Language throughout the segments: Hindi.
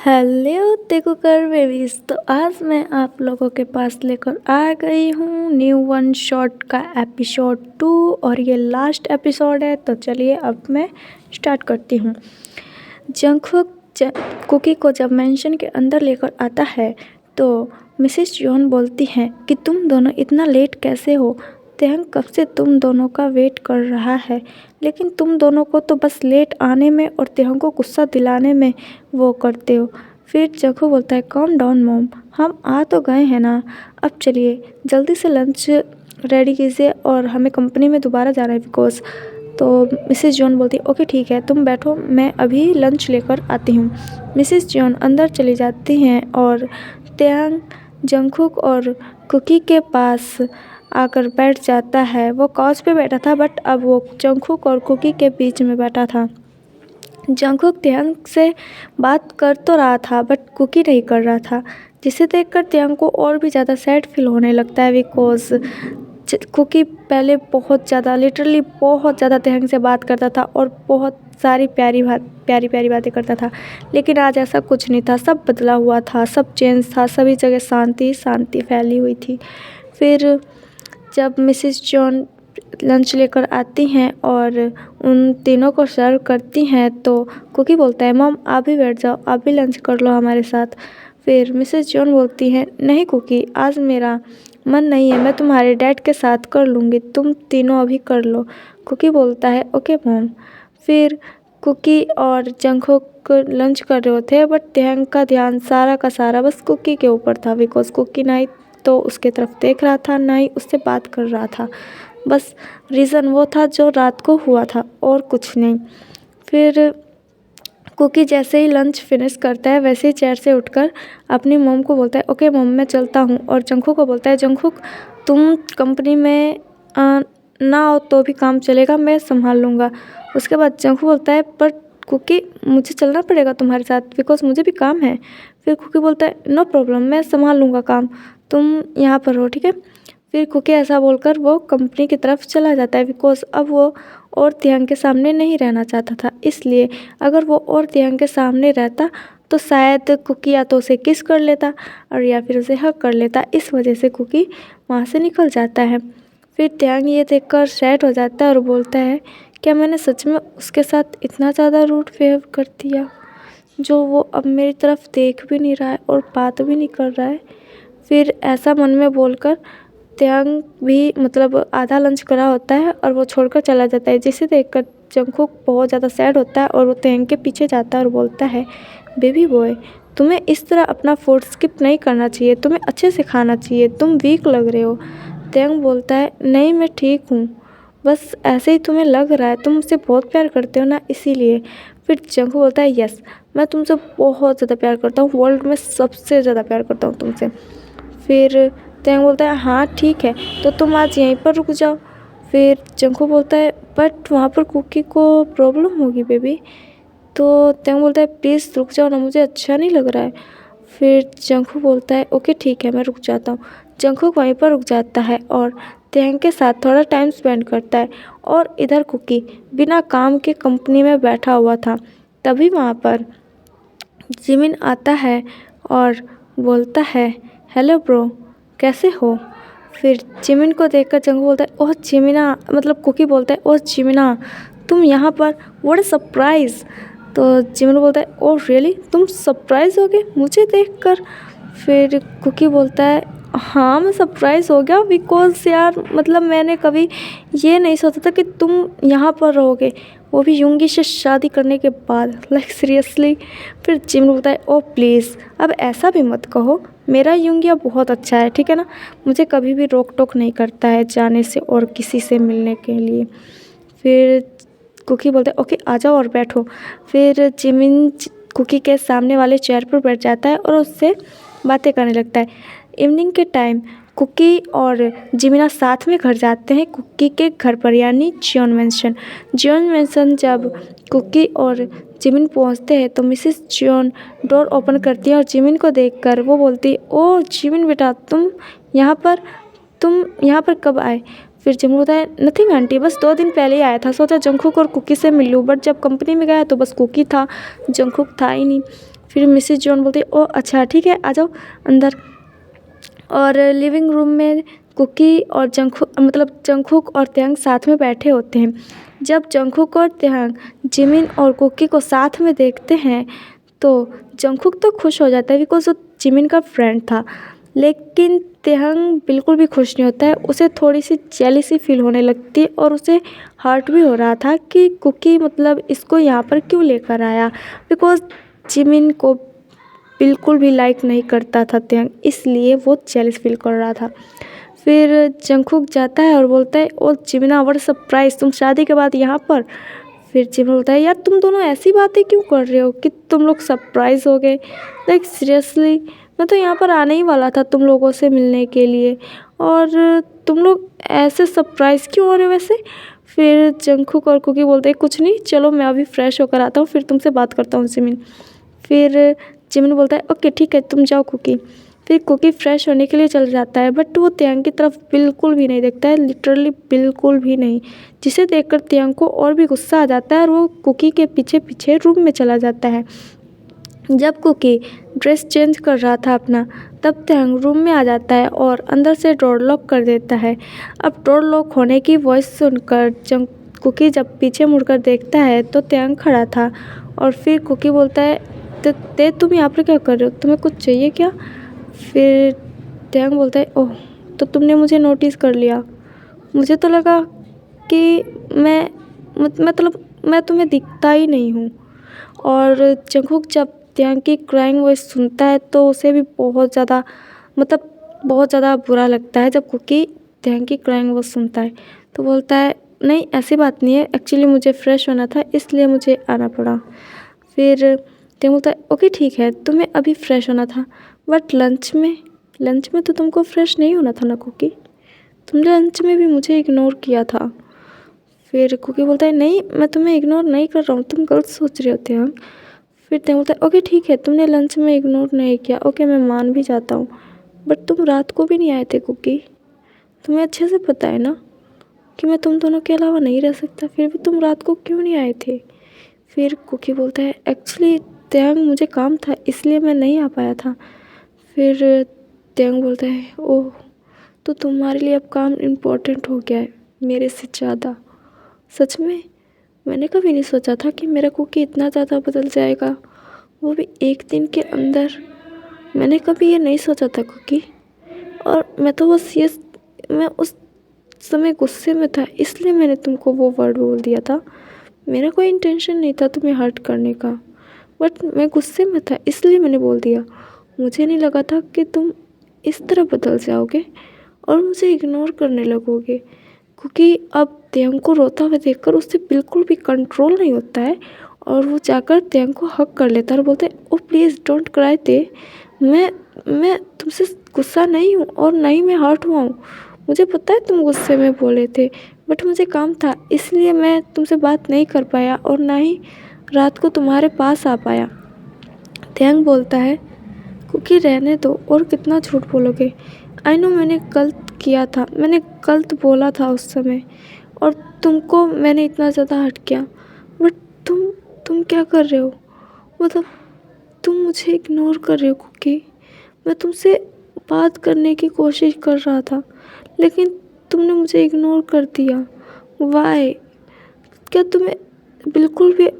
Hello टेकुकर babies. तो आज मैं आप लोगों के पास लेकर आ गई हूँ न्यू वन शॉट का एपिसोड 2 और ये लास्ट एपिसोड है। तो चलिए अब मैं स्टार्ट करती हूँ। जंगकुक कुकी को जब मेंशन के अंदर लेकर आता है तो मिसेस जॉन बोलती हैं कि तुम दोनों इतना लेट कैसे हो। तेहंग कब से तुम दोनों का वेट कर रहा है, लेकिन तुम दोनों को तो बस लेट आने में और तेहंग को गुस्सा दिलाने में वो करते हो। फिर जंगकुक बोलता है कॉम डाउन मॉम, हम आ तो गए हैं ना, अब चलिए जल्दी से लंच रेडी कीजिए और हमें कंपनी में दोबारा जाना है बिकॉज। तो मिसेस जॉन बोलती है ओके ठीक है, तुम बैठो, मैं अभी लंच लेकर आती हूँ। मिसेस जॉन अंदर चली जाती हैं और तेहंग जंगकुक और कुकी के पास आकर बैठ जाता है। वो काउच पे बैठा था बट अब वो जंगकुक और कुकी के बीच में बैठा था। जंगकुक तेहंग से बात कर तो रहा था बट कुकी नहीं कर रहा था, जिसे देखकर तेहंग को और भी ज़्यादा सैड फील होने लगता है बिकॉज कुकी पहले बहुत ज़्यादा लिटरली बहुत ज़्यादा तेहंग से बात करता था और बहुत सारी प्यारी प्यारी बातें करता था, लेकिन आज ऐसा कुछ नहीं था। सब बदला हुआ था, सब चेंज था, सभी जगह शांति शांति फैली हुई थी। फिर जब मिसेस जॉन लंच लेकर आती हैं और उन तीनों को सर्व करती हैं तो कुकी बोलता है मॉम आप भी बैठ जाओ, आप भी लंच कर लो हमारे साथ। फिर मिसेस जॉन बोलती हैं नहीं कुकी, आज मेरा मन नहीं है, मैं तुम्हारे डैड के साथ कर लूँगी, तुम तीनों अभी कर लो। कुकी बोलता है ओके मॉम। फिर कुकी और जंगकुक लंच कर रहे होते बट तेहंग का ध्यान सारा का सारा बस कुकी के ऊपर था बिकॉज कुकी ना ही तो उसके तरफ देख रहा था ना ही उससे बात कर रहा था। बस रीज़न वो था जो रात को हुआ था और कुछ नहीं। फिर कुकी जैसे ही लंच फिनिश करता है वैसे ही चेयर से उठकर अपनी मॉम को बोलता है ओके मॉम मैं चलता हूँ, और जंगकुक को बोलता है जंगकुक तुम कंपनी में ना हो तो भी काम चलेगा, मैं संभाल लूँगा। उसके बाद जंगकुक बोलता है पर कुकी मुझे चलना पड़ेगा तुम्हारे साथ बिकॉज मुझे भी काम है। फिर कुकी बोलता है नो प्रॉब्लम, मैं संभाल लूँगा काम, तुम यहाँ पर हो ठीक है। फिर कुकी ऐसा बोलकर वो कंपनी की तरफ चला जाता है बिकॉज अब वो और तेहंग के सामने नहीं रहना चाहता था, इसलिए अगर वो और तेहंग के सामने रहता तो शायद कुकी या तो उसे किस कर लेता और या फिर उसे हक कर लेता, इस वजह से कुकी वहाँ से निकल जाता है। फिर तेहंग ये देखकर सैड हो जाता है और बोलता है क्या मैंने सच में उसके साथ इतना ज़्यादा रूड बिहेव कर दिया जो वो अब मेरी तरफ देख भी नहीं रहा है और बात भी नहीं कर रहा है। फिर ऐसा मन में बोलकर तेहंग भी मतलब आधा लंच करा होता है और वो छोड़कर चला जाता है, जिसे देखकर जंगकुक बहुत ज़्यादा सैड होता है और वो तेहंग के पीछे जाता है और बोलता है बेबी बॉय तुम्हें इस तरह अपना फूड स्किप नहीं करना चाहिए, तुम्हें अच्छे से खाना चाहिए, तुम वीक लग रहे हो। तेहंग बोलता है नहीं मैं ठीक हूँ, बस ऐसे ही तुम्हें लग रहा है, तुम मुझसे बहुत प्यार करते हो ना इसीलिए। फिर जंगकुक बोलता है यस मैं तुमसे बहुत ज़्यादा प्यार करता हूँ, वर्ल्ड में सबसे ज़्यादा प्यार करता हूँ तुमसे। फिर तेहंग बोलता है हाँ ठीक है तो तुम आज यहीं पर रुक जाओ। फिर जंगकुक बोलता है बट वहाँ पर कुकी को प्रॉब्लम होगी बेबी। तो तेहंग बोलता है प्लीज़ रुक जाओ ना, मुझे अच्छा नहीं लग रहा है। फिर जंगकुक बोलता है ओके ठीक है मैं रुक जाता हूँ। जंगकुक वहीं पर रुक जाता है और तेहंग के साथ थोड़ा टाइम स्पेंड करता है और इधर कुकी बिना काम के कंपनी में बैठा हुआ था। तभी वहाँ पर जिमिन आता है और बोलता है हेलो ब्रो कैसे हो। फिर जिमिन को देखकर जंगकुक बोलता है ओह जिमिना, मतलब कुकी बोलता है ओह जिमिना तुम यहाँ पर, व्हाट अ सरप्राइज़। तो जिमिन बोलता है ओह रियली, तुम सरप्राइज़ हो गए मुझे देखकर। फिर कुकी बोलता है हाँ मैं सरप्राइज़ हो गया बिकॉज यार मतलब मैंने कभी ये नहीं सोचा था कि तुम यहाँ पर रहोगे, वो भी युंगी से शादी करने के बाद, लाइक सीरियसली। फिर जिमिन बोलता है ओह प्लीज़ अब ऐसा भी मत कहो, मेरा युंगिया बहुत अच्छा है ठीक है ना, मुझे कभी भी रोक टोक नहीं करता है जाने से और किसी से मिलने के लिए। फिर कुकी बोलते हैं ओके आ जाओ और बैठो। फिर जिमिन कुकी के सामने वाले चेयर पर बैठ जाता है और उससे बातें करने लगता है। इवनिंग के टाइम कुकी और जिमिना साथ में घर जाते हैं कुकी के घर पर, यानी जियोन मेंशन। जियोन मेंशन जब कुकी और जिमिन पहुंचते हैं तो मिसेस जियोन डोर ओपन करती है और जिमिन को देखकर वो बोलती है ओह जिमिन बेटा तुम यहाँ पर कब आए। फिर जिमिन बोलता है नथिंग आंटी, बस 2 दिन पहले ही आया था, सोचा जंगकुक और कुकी से मिल लूँ, बट जब कंपनी में गया तो बस कुकी था, जंगकुक था ही नहीं। फिर मिसेज जॉन बोलती है ओ अच्छा ठीक है आ जाओ अंदर। और लिविंग रूम में कुकी और जंगकुक और त्यांग साथ में बैठे होते हैं। जब जंगकुक और त्यांग जिमिन और कुकी को साथ में देखते हैं तो जंगकुक तो खुश हो जाता है बिकॉज वो जिमिन का फ्रेंड था, लेकिन त्यांग बिल्कुल भी खुश नहीं होता है। उसे थोड़ी सी जेलिसी फील होने लगती है और उसे हर्ट भी हो रहा था कि कुकी इसको यहाँ पर क्यों लेकर आया, बिकॉज जिमिन को बिल्कुल भी लाइक नहीं करता था त्यांग, इसलिए वो जेलिस फील कर रहा था। फिर जंगकुक जाता है और बोलता है ओ जिमिना व्हाट सरप्राइज, तुम शादी के बाद यहाँ पर। फिर जिमिन बोलता है यार तुम दोनों ऐसी बातें क्यों कर रहे हो कि तुम लोग सरप्राइज हो गए, लाइक सीरियसली मैं तो यहाँ पर आने ही वाला था तुम लोगों से मिलने के लिए और तुम लोग ऐसे सरप्राइज क्यों हो रहे हो वैसे। फिर जंगकुक और कुकी बोलते हैं कुछ नहीं, चलो मैं अभी फ्रेश होकर आता हूँ फिर तुमसे बात करता हूँ जिमिन। फिर जिमिन बोलता है ओके ठीक है तुम जाओ कुकी। फिर कुकी फ्रेश होने के लिए चल जाता है बट वो त्यांग की तरफ बिल्कुल भी नहीं देखता है, लिटरली बिल्कुल भी नहीं, जिसे देखकर त्यांग को और भी गुस्सा आ जाता है और वो कुकी के पीछे पीछे रूम में चला जाता है। जब कुकी ड्रेस चेंज कर रहा था अपना, तब त्यांग रूम में आ जाता है और अंदर से डोर लॉक कर देता है। अब डोर लॉक होने की वॉइस सुनकर कुकी जब पीछे मुड़कर देखता है तो त्यांग खड़ा था और फिर कुकी बोलता है ते तुम यहाँ पर क्या कर रहे हो, तुम्हें कुछ चाहिए क्या। फिर त्यांग बोलता है ओह तो तुमने मुझे नोटिस कर लिया, मुझे तो लगा कि मैं तुम्हें दिखता ही नहीं हूँ। और जंगकुक जब त्यांग की क्राइंग वॉइस सुनता है तो उसे भी बहुत ज़्यादा बुरा लगता है। जब कुकी त्यांग की क्राइंग वॉइस सुनता है तो बोलता है नहीं ऐसी बात नहीं है, एक्चुअली मुझे फ्रेश होना था इसलिए मुझे आना पड़ा। फिर त्यांग बोलता है ओके ठीक है तुम्हें अभी फ्रेश होना था बट लंच में तो तुमको फ्रेश नहीं होना था ना कुकी, तुमने लंच में भी मुझे इग्नोर किया था। फिर कुकी बोलता है नहीं मैं तुम्हें इग्नोर नहीं कर रहा हूँ, तुम गलत सोच रहे हो त्यांग। फिर त्यांग बोलता है ओके ठीक है तुमने लंच में इग्नोर नहीं किया, ओके मैं मान भी जाता हूँ, बट तुम रात को भी नहीं आए थे कुकी, तुम्हें अच्छे से पता है ना कि मैं तुम दोनों के अलावा नहीं रह सकता, फिर भी तुम रात को क्यों नहीं आए थे। फिर कुकी बोलता है एक्चुअली त्यांग मुझे काम था इसलिए मैं नहीं आ पाया था। फिर त्यांग बोलता है ओह तो तुम्हारे लिए अब काम इम्पोर्टेंट हो गया है मेरे से ज़्यादा, सच में मैंने कभी नहीं सोचा था कि मेरा कुकी इतना ज़्यादा बदल जाएगा, वो भी एक दिन के अंदर, मैंने कभी ये नहीं सोचा था कुकी। और मैं तो मैं उस समय गुस्से में था इसलिए मैंने तुमको वो वर्ड बोल दिया था, मेरा कोई इंटेंशन नहीं था तुम्हें हर्ट करने का, बट मैं गुस्से में था इसलिए मैंने बोल दिया। मुझे नहीं लगा था कि तुम इस तरह बदल जाओगे और मुझे इग्नोर करने लगोगे, क्योंकि अब त्यांग को रोता हुआ देखकर उससे बिल्कुल भी कंट्रोल नहीं होता है और वो जाकर त्यांग को हक कर लेता है और बोलते है ओ प्लीज़ डोंट क्राई ते, मैं तुमसे गुस्सा नहीं हूँ और नहीं मैं हर्ट हुआ हूँ, मुझे पता है तुम गुस्से में बोले थे बट मुझे काम था इसलिए मैं तुमसे बात नहीं कर पाया और ना ही रात को तुम्हारे पास आ पाया। त्यांग बोलता है क्योंकि रहने दो और कितना झूठ बोलोगे, आई नो मैंने गलत किया था, मैंने गलत बोला था उस समय और तुमको मैंने इतना ज़्यादा हर्ट किया, बट तुम क्या कर रहे हो, मतलब तुम मुझे इग्नोर कर रहे हो क्योंकि मैं तुमसे बात करने की कोशिश कर रहा था लेकिन तुमने मुझे इग्नोर कर दिया, वाई, क्या तुम्हें बिल्कुल भी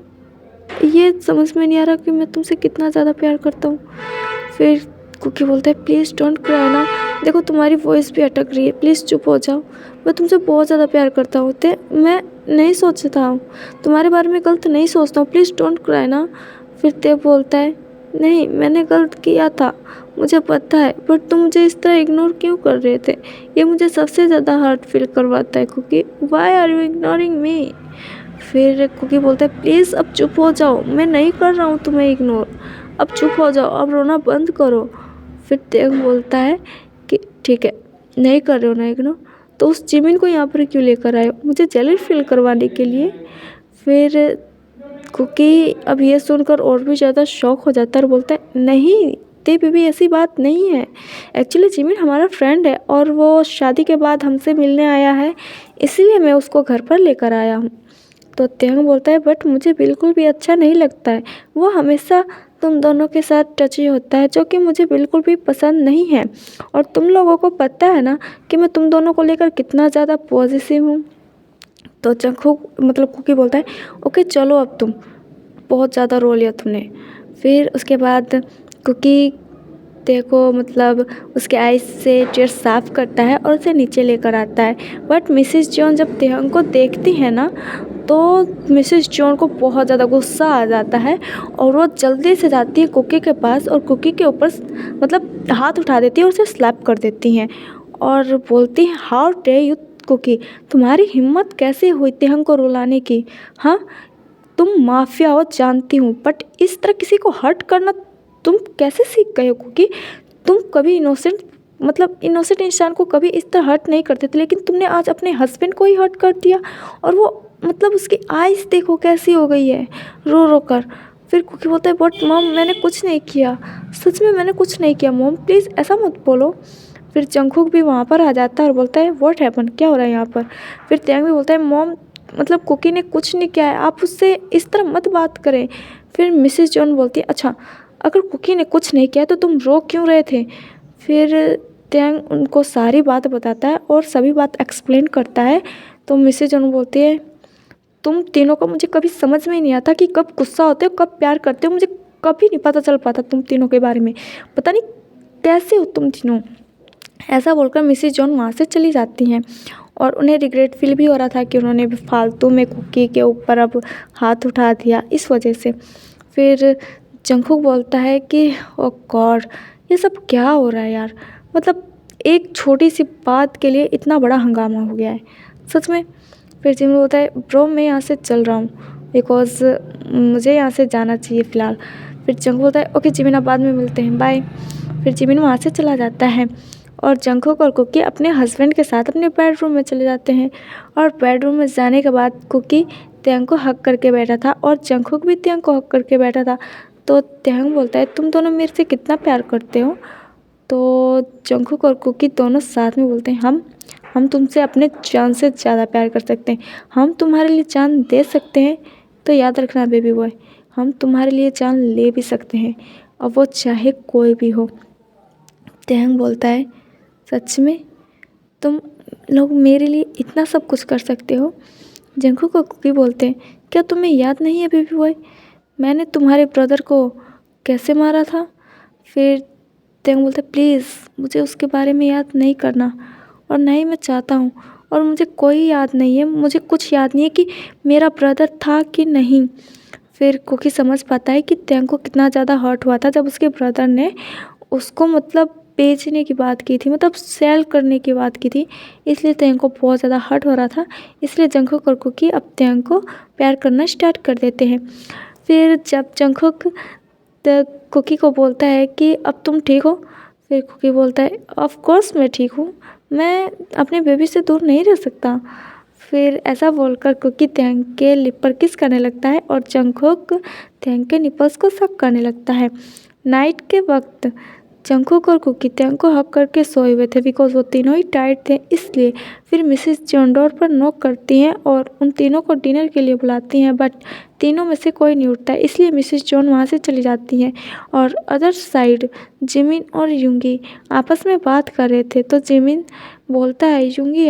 ये समझ में नहीं आ रहा कि मैं तुमसे कितना ज़्यादा प्यार करता हूँ। फिर कुकी बोलता है प्लीज़ डोंट क्राई ना, देखो तुम्हारी वॉइस भी अटक रही है, प्लीज़ चुप हो जाओ, मैं तुमसे बहुत ज़्यादा प्यार करता हूँ, मैं नहीं सोचता हूँ तुम्हारे बारे में गलत नहीं सोचता हूँ, प्लीज़ डोंट क्राई ना। फिर ते बोलता है नहीं मैंने गलत किया था मुझे पता है, बट तुम मुझे इस तरह इग्नोर क्यों कर रहे थे, ये मुझे सबसे ज़्यादा हर्ट फील करवाता है क्योंकि why are you ignoring me. फिर कुकी बोलता है प्लीज़ अब चुप हो जाओ, मैं नहीं कर रहा हूँ तुम्हें इग्नोर, अब चुप हो जाओ, अब रोना बंद करो। फिर त्यांग बोलता है कि ठीक है नहीं कर रहे हो ना इग्नोर, तो उस जिमिन को यहाँ पर क्यों लेकर आए, मुझे जेलस फील करवाने के लिए। फिर कुकी अब ये सुनकर और भी ज़्यादा शॉक हो जाता है और बोलता है नहीं ते बेबी ऐसी बात नहीं है, एक्चुअली जिमिन हमारा फ्रेंड है और वो शादी के बाद हमसे मिलने आया है इसीलिए मैं उसको घर पर लेकर आया हूँ। तो त्यांग बोलता है बट मुझे बिल्कुल भी अच्छा नहीं लगता है, वो हमेशा तुम दोनों के साथ टच होता है जो कि मुझे बिल्कुल भी पसंद नहीं है। और तुम लोगों को पता है ना कि मैं तुम दोनों को लेकर कितना ज़्यादा पॉजिटिव हूँ। तो जंगकुक मतलब कुकी बोलता है ओके चलो अब तुम बहुत ज़्यादा रो लिया तुमने। फिर उसके बाद कुकी देखो मतलब उसके आइज से टीयर साफ करता है और उसे नीचे लेकर आता है। बट मिसेस जॉन जब तेहंग को देखती है ना तो मिसेस जॉन को बहुत ज़्यादा गुस्सा आ जाता है और वो जल्दी से जाती है कुकी के पास और कुकी के ऊपर मतलब हाथ उठा देती है और उसे स्लैप कर देती हैं और बोलती है हाउ डे यू कुकी, तुम्हारी हिम्मत कैसे हुई तेहंग को रुलाने की। हाँ तुम माफिया हो जानती हूँ, बट इस तरह किसी को हर्ट करना तुम कैसे सीख गए हो कुकी। तुम कभी इनोसेंट इंसान को कभी इस तरह हर्ट नहीं करते थे, लेकिन तुमने आज अपने हस्बैंड को ही हर्ट कर दिया। और वो मतलब उसकी आइज़ देखो कैसी हो गई है रो रो कर। फिर कुकी बोलता है बट मॉम मैंने कुछ नहीं किया, सच में मैंने कुछ नहीं किया मॉम, प्लीज़ ऐसा मत बोलो। फिर जंगकुक भी वहाँ पर आ जाता है और बोलता है व्हाट हैपन, क्या हो रहा है यहाँ पर। फिर त्यांग भी बोलता है मॉम मतलब कुकी ने कुछ नहीं किया है, आप उससे इस तरह मत बात करें। फिर मिसेस जॉन बोलती है अच्छा अगर कुकी ने कुछ नहीं किया तो तुम रो क्यों रहे थे। फिर त्यांग उनको सारी बात बताता है और सभी बात एक्सप्लेन करता है। तो मिसेस जॉन बोलती है तुम तीनों को मुझे कभी समझ में ही नहीं आता कि कब गुस्सा होते हो कब प्यार करते हो, मुझे कभी नहीं पता चल पाता तुम तीनों के बारे में, पता नहीं कैसे हो तुम तीनों। ऐसा बोलकर मिसेस जॉन वहाँ से चली जाती हैं और उन्हें रिग्रेट फील भी हो रहा था कि उन्होंने फालतू में कुकी के ऊपर अब हाथ उठा दिया इस वजह से। फिर जंगकुक बोलता है कि ओ गॉड ये सब क्या हो रहा है यार, मतलब एक छोटी सी बात के लिए इतना बड़ा हंगामा हो गया है सच में। फिर जिमिन बोलता है ब्रो मैं यहाँ से चल रहा हूँ बिकॉज मुझे यहाँ से जाना चाहिए फ़िलहाल। फिर जंगकुक बोलता है ओके जिमिन अब बाद में मिलते हैं बाय। फिर जिमिन वहाँ से चला जाता है और जंगकुक और कुकी अपने हस्बैंड के साथ अपने बेडरूम में चले जाते हैं। और बेडरूम में जाने के बाद कुकी त्यांग को हक करके बैठा था और जंगकुक भी त्यांग को हक करके बैठा था। तो त्यांग बोलता है तुम दोनों मेरे से कितना प्यार करते हो। तो जंगकुक और कुकी दोनों साथ में बोलते हैं हम तुमसे अपने जान से ज़्यादा प्यार कर सकते हैं, हम तुम्हारे लिए जान दे सकते हैं। तो याद रखना बेबी बॉय, हम तुम्हारे लिए जान ले भी सकते हैं और वो चाहे कोई भी हो। त्यांग बोलता है सच में तुम लोग मेरे लिए इतना सब कुछ कर सकते हो। जंगकुक और कुकी बोलते हैं क्या तुम्हें याद नहीं है बेबी बॉय मैंने तुम्हारे ब्रदर को कैसे मारा था। फिर त्यांग बोलते प्लीज़ मुझे उसके बारे में याद नहीं करना और ना ही मैं चाहता हूँ और मुझे कोई याद नहीं है, मुझे कुछ याद नहीं है कि मेरा ब्रदर था कि नहीं। फिर कुकी समझ पाता है कि त्यांग को कितना ज़्यादा हर्ट हुआ था जब उसके ब्रदर ने उसको मतलब बेचने की बात की थी, मतलब सेल करने की बात की थी, इसलिए त्यांग को बहुत ज़्यादा हर्ट हो रहा था। इसलिए जंगकुक और कुकी अब त्यांग को प्यार करना स्टार्ट कर देते हैं। फिर जब जंगकुक कुकी को बोलता है कि अब तुम ठीक हो, फिर कुकी बोलता है ऑफ कोर्स मैं ठीक हूँ, मैं अपने बेबी से दूर नहीं रह सकता। फिर ऐसा बोलकर कुकी त्यांग के लिप पर किस करने लगता है और जंगकुक त्यांग के निपल्स को सक करने लगता है। नाइट के वक्त जंगकुक और कुकी त्यांग को हक करके सोए हुए थे बिकॉज वो तीनों ही टायर्ड थे इसलिए। फिर मिसेस जॉन डोर पर नॉक करती हैं और उन तीनों को डिनर के लिए बुलाती हैं, बट तीनों में से कोई नहीं उठता है इसलिए मिसेस जॉन वहाँ से चली जाती हैं। और अदर साइड जिमिन और युंगी आपस में बात कर रहे थे। तो जिमिन बोलता है युंगी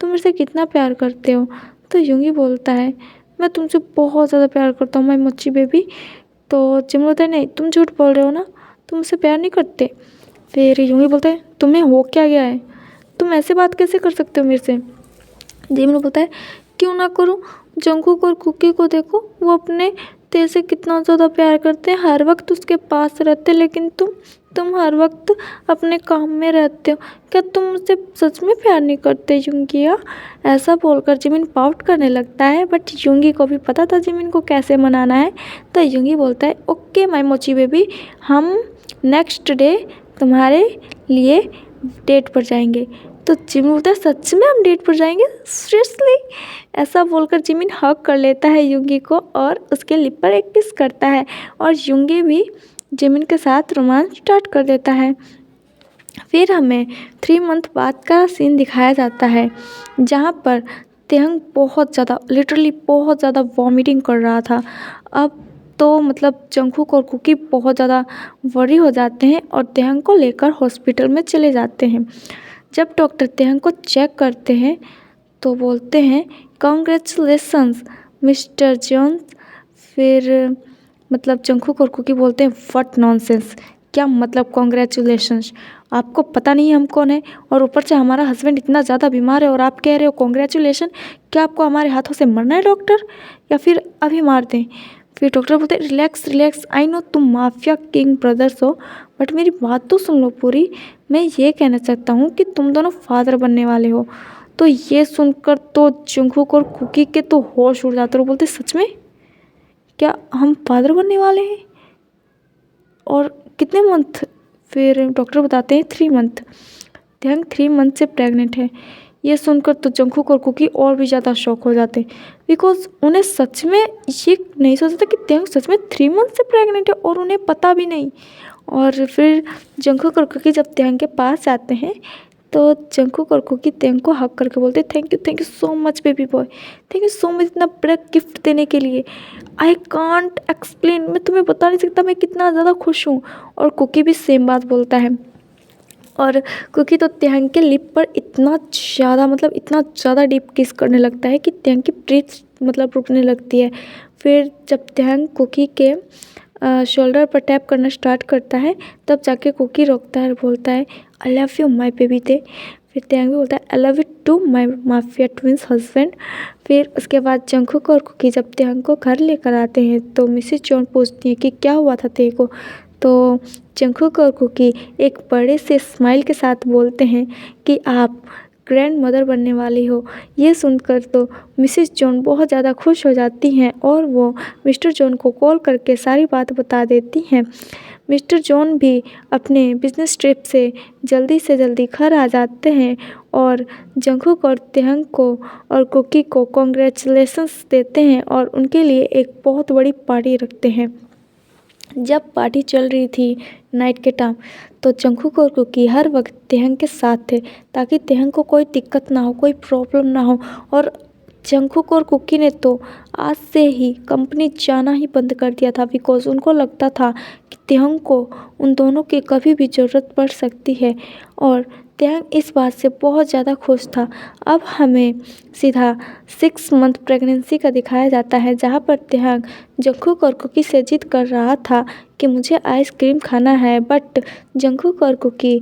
तुम मेरे से कितना प्यार करते हो। तो युंगी बोलता है मैं तुमसे बहुत ज़्यादा प्यार करता हूँ माय मच्छी बेबी। तो जिमिन बोलता है नहीं तुम झूठ बोल रहे हो ना, तुम मुझसे प्यार नहीं करते। फिर यूँ ही बोलता है तुम्हें हो क्या गया है, तुम ऐसे बात कैसे कर सकते हो मेरे से। जिमिन बोलता है क्यों ना करूँ, जंगकुक और कुकी को देखो वो अपने तेरे से कितना ज़्यादा प्यार करते हैं, हर वक्त उसके पास रहते हैं, लेकिन तुम हर वक्त अपने काम में रहते हो, क्या तुम मुझसे सच में प्यार नहीं करते युंगिया। ऐसा बोलकर जिमिन पाउट करने लगता है, बट युंगी को भी पता था जिमिन को कैसे मनाना है। तो युंगी बोलता है ओके माय मोची बेबी, हम नेक्स्ट डे तुम्हारे लिए डेट पर जाएंगे। तो जिमिन बोलता है सच में हम डेट पर जाएंगे सीरियसली। ऐसा बोलकर जिमिन हग कर लेता है युंगी को और उसके लिप पर एक किस करता है और युंगी भी जिमिन के साथ रोमांस स्टार्ट कर देता है। फिर हमें 3 मंथ बाद का सीन दिखाया जाता है जहाँ पर त्यांग बहुत ज़्यादा लिटरली बहुत ज़्यादा वॉमिटिंग कर रहा था। अब तो मतलब जंगकुक और कुकी बहुत ज़्यादा वरी हो जाते हैं और तेहंग को लेकर हॉस्पिटल में चले जाते हैं। जब डॉक्टर तेहंग को चेक करते हैं तो बोलते हैं कॉन्ग्रेचुलेसन्स मिस्टर जोन्स। फिर मतलब जंगकुक और कुकी बोलते हैं व्हाट नॉनसेंस, क्या मतलब कॉन्ग्रेचुलेशंस, आपको पता नहीं है हम कौन है, और ऊपर से हमारा हस्बैंड इतना ज़्यादा बीमार है और आप कह रहे हो कॉन्ग्रेचुलेशन, क्या आपको हमारे हाथों से मरना है डॉक्टर, या फिर अभी मार दें। फिर डॉक्टर बोलते हैं रिलैक्स रिलैक्स, आई नो तुम माफिया किंग ब्रदर्स हो, बट मेरी बात तो सुन लो पूरी। मैं ये कहना चाहता हूँ कि तुम दोनों फादर बनने वाले हो। तो ये सुनकर तो जंगकुक और कुकी के तो होश उड़ जाते और बोलते सच में, क्या हम फादर बनने वाले हैं, और कितने मंथ। फिर डॉक्टर बताते हैं 3 मंथ। तेहंग 3 मंथ से प्रेग्नेंट है। ये सुनकर तो जंगकुक और कुकी और भी ज़्यादा शॉक हो जाते हैं, बिकॉज उन्हें सच में ये नहीं सोचा था कि तेहंग सच में 3 मंथ से प्रेग्नेंट है और उन्हें पता भी नहीं। और फिर जंगकुक और कुकी जब तेहंग के पास जाते हैं तो जंगकुक और कुकी तेहंग को हक करके बोलते हैं thank you so much baby boy, thank you so much इतना बड़ा गिफ्ट देने के लिए। आई कांट एक्सप्लेन, मैं तुम्हें बता नहीं सकता मैं कितना ज़्यादा खुश हूँ। और कुकी भी सेम बात बोलता है। और कुकी तो तेहंग के लिप पर इतना ज़्यादा डीप किस करने लगता है कि तेहंग की ब्रीथ मतलब रुकने लगती है। फिर जब तेहंग कुकी के शोल्डर पर टैप करना स्टार्ट करता है तब जाके कुकी रोकता है और बोलता है I love you my baby दे। फिर तेहंग भी बोलता है I love you too my mafia twins husband. फिर उसके बाद जंगकुक और कुकी जब तेहंग को घर लेकर आते हैं तो मिसेस जॉन पूछती है कि क्या हुआ था तेरे को। तो जंगकुक और कुकी एक बड़े से स्माइल के साथ बोलते हैं कि आप ग्रैंड मदर बनने वाली हो। ये सुनकर तो मिसेस जॉन बहुत ज़्यादा खुश हो जाती हैं और वो मिस्टर जॉन को कॉल करके सारी बात बता देती हैं। मिस्टर जॉन भी अपने बिजनेस ट्रिप से जल्दी घर आ जाते हैं और जंगकुक और तेहंग को और कुकी को कॉन्ग्रेचुलेशंस देते हैं और उनके लिए एक बहुत बड़ी पार्टी रखते हैं। जब पार्टी चल रही थी नाइट के टाइम तो जंगकुक और कुकी हर वक्त तेहंग के साथ थे ताकि तेहंग को कोई दिक्कत ना हो, कोई प्रॉब्लम ना हो। और जंगकुक और कुकी ने तो आज से ही कंपनी जाना ही बंद कर दिया था, बिकॉज उनको लगता था कि तेहंग को उन दोनों की कभी भी ज़रूरत पड़ सकती है। और तेहंग इस बात से बहुत ज़्यादा खुश था। अब हमें सीधा 6 मंथ प्रेगनेंसी का दिखाया जाता है जहाँ पर तेहंग जंगकुक और कुकी से जिद कर रहा था कि मुझे आइसक्रीम खाना है, बट जंगकुक और कुकी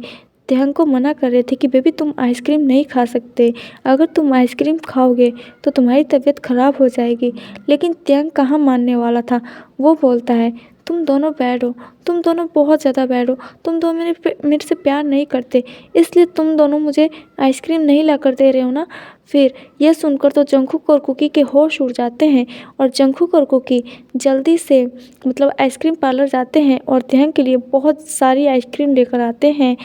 तेहंग को मना कर रहे थे कि बेबी तुम आइसक्रीम नहीं खा सकते, अगर तुम आइसक्रीम खाओगे तो तुम्हारी तबीयत ख़राब हो जाएगी। लेकिन तेहंग कहाँ मानने वाला था। वो बोलता है तुम दोनों बैड हो, तुम दोनों बहुत ज़्यादा बैड हो, तुम दोनों मेरे से प्यार नहीं करते, इसलिए तुम दोनों मुझे आइसक्रीम नहीं ला कर दे रहे हो ना। फिर यह सुनकर तो जंगकुक और कुकी के होश उड़ जाते हैं और जंगकुक और कुकी जल्दी से मतलब आइसक्रीम पार्लर जाते हैं और तेहंग के लिए बहुत सारी आइसक्रीम लेकर आते हैं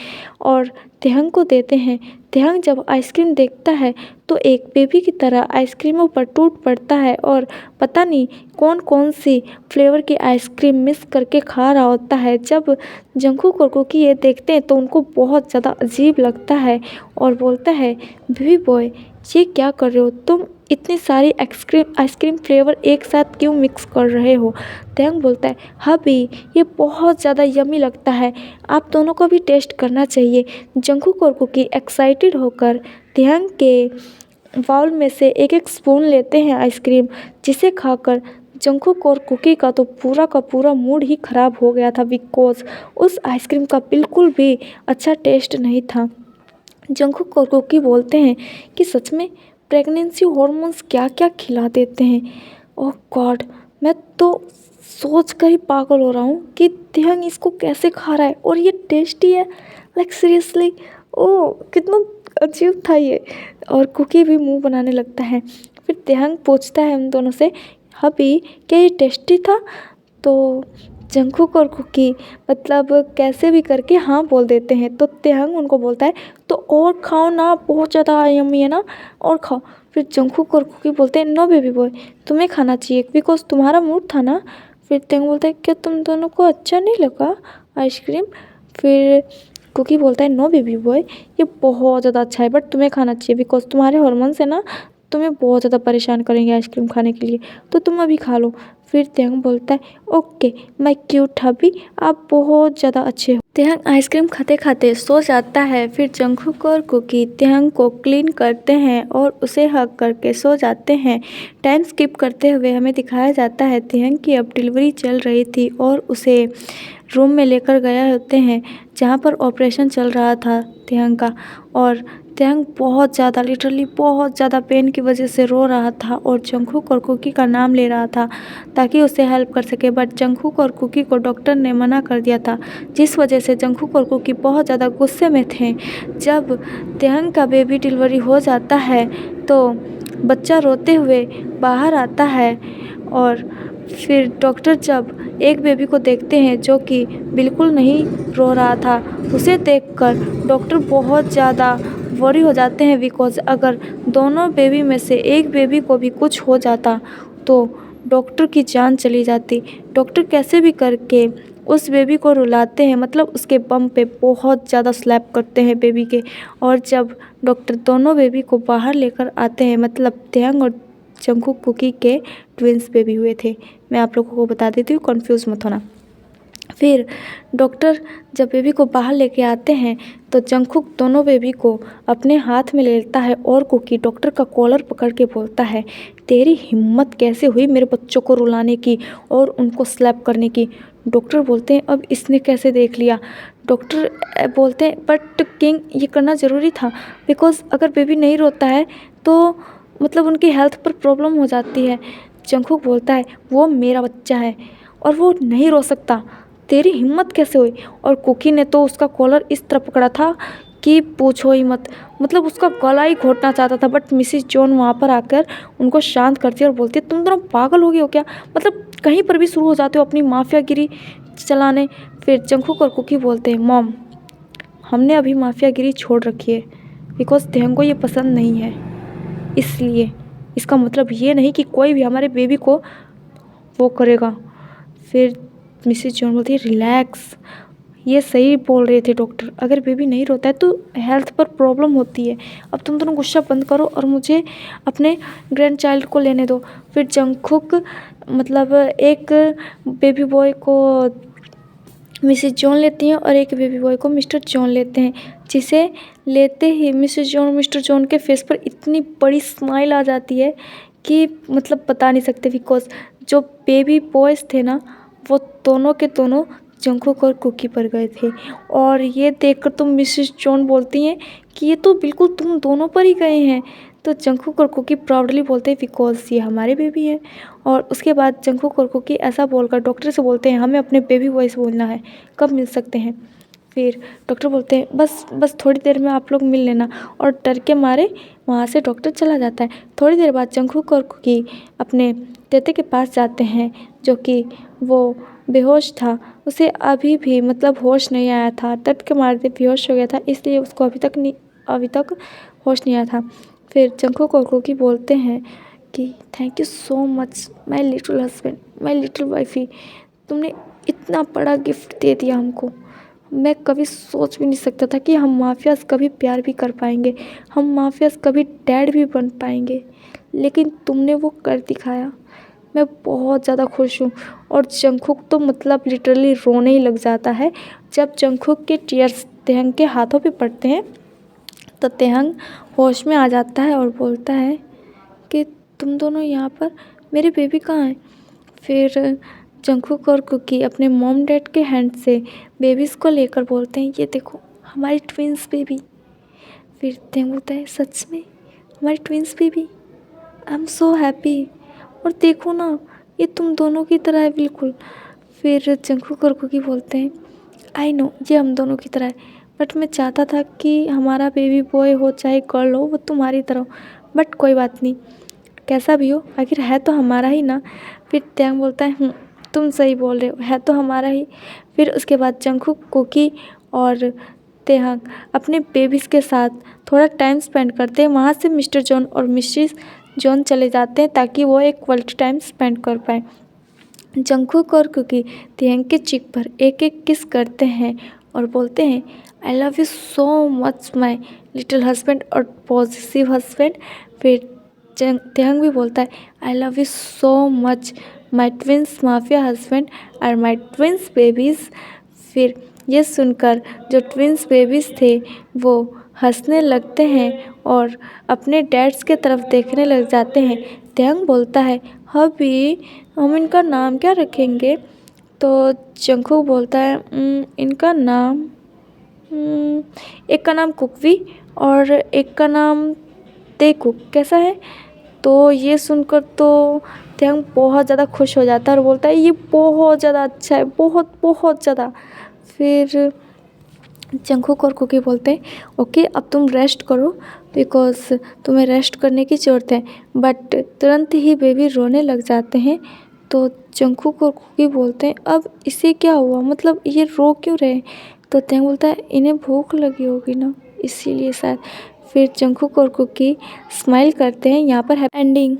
और तेहंग को देते हैं। तेहंग जब आइसक्रीम देखता है तो एक बेबी की तरह आइसक्रीमों पर टूट पड़ता है और पता नहीं कौन कौन सी फ्लेवर की आइसक्रीम मिक्स करके खा रहा होता है। जब जंगकुक और कुकी ये देखते हैं तो उनको बहुत ज़्यादा अजीब लगता है और बोलता है बेबी बॉय ये क्या कर रहे हो तुम, इतनी सारी आइसक्रीम फ्लेवर एक साथ क्यों मिक्स कर रहे हो। तेहंग बोलता है हबी ये बहुत ज़्यादा यम्मी लगता है, आप दोनों को भी टेस्ट करना चाहिए। जंगकुक और कुकी एक्साइटेड होकर तेहंग के बाउल में से एक एक स्पून लेते हैं आइसक्रीम, जिसे खाकर जंगकुक और कुकी का तो पूरा का पूरा मूड ही ख़राब हो गया था, बिकॉज उस आइसक्रीम का बिल्कुल भी अच्छा टेस्ट नहीं था। जंगकुक और कुकी बोलते हैं कि सच में प्रेगनेंसी हॉर्मोन्स क्या क्या खिला देते हैं। ओह गॉड, मैं तो सोच कर ही पागल हो रहा हूँ कि तेहंग इसको कैसे खा रहा है और ये टेस्टी है, लाइक सीरियसली। ओह कितना अजीब था ये। और कुकी भी मुंह बनाने लगता है। फिर तेहंग पूछता है उन दोनों से हबी क्या ये टेस्टी था। तो जंगकुक और कुकी मतलब कैसे भी करके हाँ बोल देते हैं। तो तेहंग उनको बोलता है तो और खाओ ना, बहुत ज़्यादा यम्मी है ना, और खाओ। फिर जंगकुक और कुकी बोलते हैं नो बेबी बॉय तुम्हें खाना चाहिए बिकॉज तुम्हारा मूड था ना। फिर तेहंग बोलता है क्या तुम दोनों को अच्छा नहीं लगा आइसक्रीम। फिर कुकी बोलता है नो बेबी बॉय ये बहुत ज़्यादा अच्छा है, बट तुम्हें खाना चाहिए बिकॉज तुम्हारे हार्मोन्स है ना, तुम्हें बहुत ज़्यादा परेशान करेंगे आइसक्रीम खाने के लिए, तो तुम अभी खा लो। फिर तेहंग बोलता है ओके मैं क्यूट हबी, आप बहुत ज़्यादा अच्छे हो। तेहंग आइसक्रीम खाते खाते सो जाता है। फिर जंगकुक और कुकी तेहंग को क्लीन करते हैं और उसे हग करके सो जाते हैं। टाइम स्किप करते हुए हमें दिखाया जाता है तेहंग की अब डिलीवरी चल रही थी और उसे रूम में लेकर गया होते हैं जहाँ पर ऑपरेशन चल रहा था तेहंग का। और तेहंग बहुत ज़्यादा लिटरली बहुत ज़्यादा पेन की वजह से रो रहा था और जंगकुक और कुकी का नाम ले रहा था ताकि उसे हेल्प कर सके। बट जंगकुक और कुकी को डॉक्टर ने मना कर दिया था, जिस वजह से जंगकुक और कुकी बहुत ज़्यादा गुस्से में थे। जब तेहंग का बेबी डिलीवरी हो जाता है तो बच्चा रोते हुए बाहर आता है और फिर डॉक्टर जब एक बेबी को देखते हैं जो कि बिल्कुल नहीं रो रहा था, उसे देखकर डॉक्टर बहुत ज़्यादा वरी हो जाते हैं बिकॉज़ अगर दोनों बेबी में से एक बेबी को भी कुछ हो जाता तो डॉक्टर की जान चली जाती। डॉक्टर कैसे भी करके उस बेबी को रुलाते हैं, मतलब उसके बम पे बहुत ज़्यादा स्लैप करते हैं बेबी के। और जब डॉक्टर दोनों बेबी को बाहर लेकर आते हैं, मतलब तेहंग और जंगकुक कुकी के ट्विंस बेबी हुए थे। मैं आप लोगों को बता देती हूँ, कन्फ्यूज़ मत होना। फिर डॉक्टर जब बेबी को बाहर लेके आते हैं तो जंगकुक दोनों बेबी को अपने हाथ में ले लेता है और कुकी डॉक्टर का कॉलर पकड़ के बोलता है तेरी हिम्मत कैसे हुई मेरे बच्चों को रुलाने की और उनको स्लैप करने की। डॉक्टर बोलते हैं अब इसने कैसे देख लिया। डॉक्टर बोलते हैं बट किंग ये करना ज़रूरी था बिकॉज़ अगर बेबी नहीं रोता है तो मतलब उनकी हेल्थ पर प्रॉब्लम हो जाती है। जंगकुक बोलता है वो मेरा बच्चा है और वो नहीं रो सकता, तेरी हिम्मत कैसे हुई। और कुकी ने तो उसका कॉलर इस तरह पकड़ा था कि पूछो ही मत, मतलब उसका गला ही घोटना चाहता था। बट मिसिस जॉन वहाँ पर आकर उनको शांत करती है और बोलती है तुम दोनों पागल हो गए हो क्या, मतलब कहीं पर भी शुरू हो जाते हो अपनी माफियागिरी चलाने। फिर जंगकुक और कुकी बोलते हैं मॉम हमने अभी माफियागिरी छोड़ रखी है बिकॉज तेहंग को ये पसंद नहीं है, इसलिए इसका मतलब ये नहीं कि कोई भी हमारे बेबी को वो करेगा। फिर मिसेस जॉन बोलती है रिलैक्स, ये सही बोल रहे थे डॉक्टर, अगर बेबी नहीं रोता है तो हेल्थ पर प्रॉब्लम होती है। अब तुम दोनों गुस्सा बंद करो और मुझे अपने ग्रैंड चाइल्ड को लेने दो। फिर जंगकुक मतलब एक बेबी बॉय को मिसेस जॉन लेती हैं और एक बेबी बॉय को मिस्टर जॉन लेते हैं, जिसे लेते ही मिसेस जॉन और मिस्टर जॉन के फेस पर इतनी बड़ी स्माइल आ जाती है कि मतलब बता नहीं सकते बिकॉज जो बेबी बॉयज़ थे ना वो दोनों के दोनों जंगकुक और कुकी पर गए थे। और ये देखकर तो मिसेस जॉन बोलती हैं कि ये तो बिल्कुल तुम दोनों पर ही गए हैं। तो जंगकुक और कुकी प्राउडली बोलते हैं बिकॉज ये हमारे बेबी हैं। और उसके बाद जंगकुक और कुकी ऐसा बोलकर डॉक्टर से बोलते हैं हमें अपने बेबी बॉय से बोलना है, कब मिल सकते हैं। फिर डॉक्टर बोलते हैं बस थोड़ी देर में आप लोग मिल लेना, और डर के मारे वहाँ से डॉक्टर चला जाता है। थोड़ी देर बाद जंगकुक और कुकी अपने तेते के पास जाते हैं जो कि वो बेहोश था, उसे अभी भी मतलब होश नहीं आया था, दर्द के मारे बेहोश हो गया था, इसलिए उसको अभी तक होश नहीं आया था। फिर जंगकुक और कुकी बोलते हैं कि thank you so much my little husband, my little wifey, तुमने इतना बड़ा गिफ्ट दे दिया हमको। मैं कभी सोच भी नहीं सकता था कि हम माफियाज़ कभी प्यार भी कर पाएंगे, हम माफियाज़ कभी डैड भी बन पाएंगे, लेकिन तुमने वो कर दिखाया। मैं बहुत ज़्यादा खुश हूँ। और जंगकुक तो मतलब लिटरली रोने ही लग जाता है जब जंगकुक के टीयर्स तेहंग के हाथों पे पड़ते हैं। तो तेहंग होश में आ जाता है और बोलता है कि तुम दोनों यहाँ पर, मेरे बेबी कहाँ हैं। फिर जंगकुक और कुकी अपने मॉम डैड के हैंड से बेबीज़ को लेकर बोलते हैं ये देखो हमारी ट्विंस बेबी। फिर तेहंग बोलता है सच में हमारी twins baby, I am so happy, और देखो ना ये तुम दोनों की तरह है बिल्कुल। फिर जंगकुक और कुकी बोलते हैं आई नो ये हम दोनों की तरह है, बट मैं चाहता था कि हमारा बेबी बॉय हो चाहे गर्ल हो वो तुम्हारी तरह हो, बट कोई बात नहीं, कैसा भी हो आखिर है तो हमारा ही ना। फिर तेहंग बोलता है तुम सही बोल रहे हो, है तो हमारा ही। फिर उसके बाद जंगकुक कुकी और तेहंग अपने बेबीज़ के साथ थोड़ा टाइम स्पेंड करते हैं। वहाँ से मिस्टर जॉन और मिसेस जॉन चले जाते हैं ताकि वो एक क्वालिटी टाइम स्पेंड कर पाएँ। जंगकुक और कुकी तेहंग के चीक पर एक एक किस करते हैं और बोलते हैं आई love you so much my little husband और पॉजिटिव हस्बैंड। फिर तेहंग भी बोलता है I love you so much my twins mafia husband और माई ट्विंस बेबीज़। फिर ये सुनकर जो ट्विंस बेबीज़ थे वो हंसने लगते हैं और अपने डैड्स के तरफ देखने लग जाते हैं। त्यांग बोलता है, अभी हम इनका नाम क्या रखेंगे? तो जंगकुक बोलता है, इनका नाम एक का नाम कुकवी और एक का नाम तेकुक कैसा है? तो ये सुनकर तो त्यांग बहुत ज़्यादा खुश हो जाता है और बोलता है, ये बहुत ज़्यादा अच्छा है, बहुत बहुत ज़्यादा। फिर जंगकुक और कुकी बोलते हैं, ओके अब तुम रेस्ट करो बिकॉज तुम्हें रेस्ट करने की ज़रूरत है। बट तुरंत ही बेबी रोने लग जाते हैं। तो जंगकुक और कुकी बोलते हैं, अब इसे क्या हुआ, मतलब ये रो क्यों रहे? तो त्यांग बोलता है, इन्हें भूख लगी होगी ना, इसीलिए शायद। फिर जंगकुक और कुकी स्माइल करते हैं। यहाँ पर हैप्पी एंडिंग।